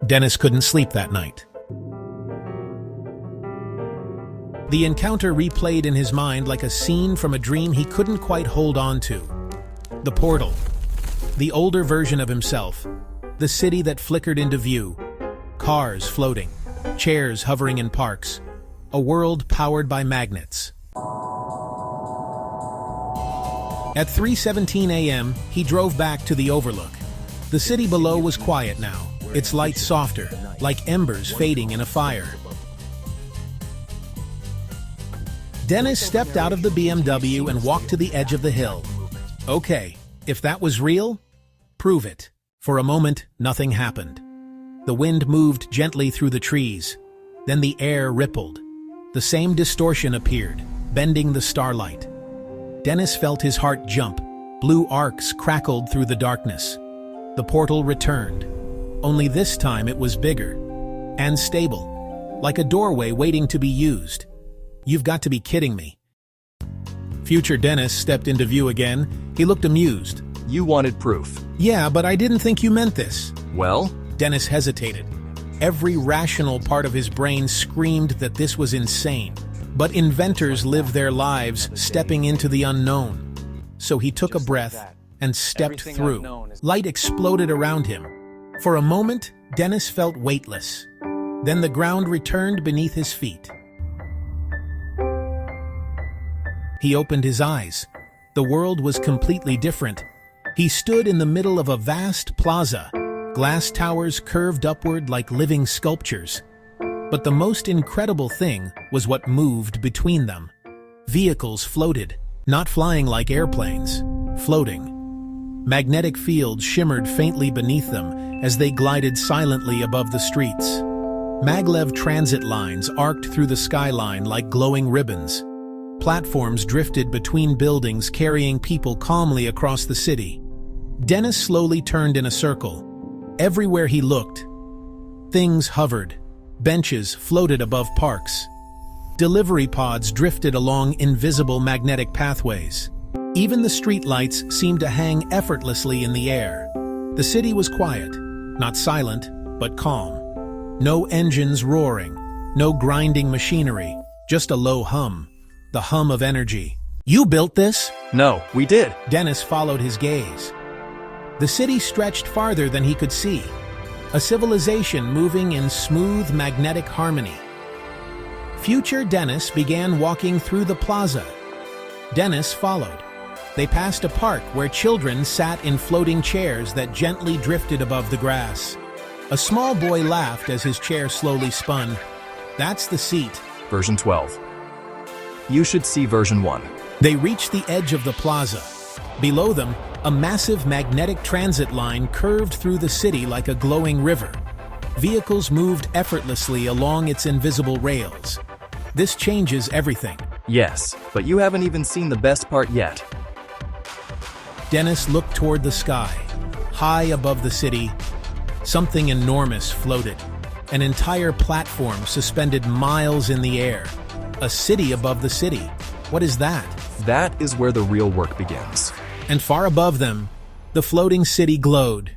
Dennis couldn't sleep that night. The encounter replayed in his mind like a scene from a dream he couldn't quite hold on to. The portal. The older version of himself. The city that flickered into view. Cars floating. Chairs hovering in parks. A world powered by magnets. At 3:17 a.m., he drove back to the overlook. The city below was quiet now, its lights softer, like embers fading in a fire. Dennis stepped out of the BMW and walked to the edge of the hill. Okay, if that was real, prove it. For a moment, nothing happened. The wind moved gently through the trees. Then the air rippled. The same distortion appeared, bending the starlight. Dennis felt his heart jump. Blue arcs crackled through the darkness. The portal returned. Only this time it was bigger and stable, like a doorway waiting to be used. You've got to be kidding me. Future Dennis stepped into view again. He looked amused. You wanted proof. Yeah, but I didn't think you meant this. Well? Dennis hesitated. Every rational part of his brain screamed that this was insane. But inventors live their lives stepping into the unknown. So he took a breath and stepped through. Light exploded around him. For a moment, Dennis felt weightless. Then the ground returned beneath his feet. He opened his eyes. The world was completely different. He stood in the middle of a vast plaza. Glass towers curved upward like living sculptures. But the most incredible thing was what moved between them. Vehicles floated, not flying like airplanes, floating. Magnetic fields shimmered faintly beneath them as they glided silently above the streets. Maglev transit lines arced through the skyline like glowing ribbons. Platforms drifted between buildings carrying people calmly across the city. Dennis slowly turned in a circle. Everywhere he looked, things hovered. Benches floated above parks. Delivery pods drifted along invisible magnetic pathways. Even the streetlights seemed to hang effortlessly in the air. The city was quiet, not silent, but calm. No engines roaring, no grinding machinery, just a low hum, the hum of energy. You built this? No, we did. Dennis followed his gaze. The city stretched farther than he could see. A civilization moving in smooth magnetic harmony. Future Dennis began walking through the plaza. Dennis followed. They passed a park where children sat in floating chairs that gently drifted above the grass. A small boy laughed as his chair slowly spun. That's the seat. Version 12. You should see version 1. They reached the edge of the plaza. Below them, a massive magnetic transit line curved through the city like a glowing river. Vehicles moved effortlessly along its invisible rails. This changes everything. Yes, but you haven't even seen the best part yet. Dennis looked toward the sky. High above the city, something enormous floated. An entire platform suspended miles in the air. A city above the city. What is that? That is where the real work begins. And far above them, the floating city glowed.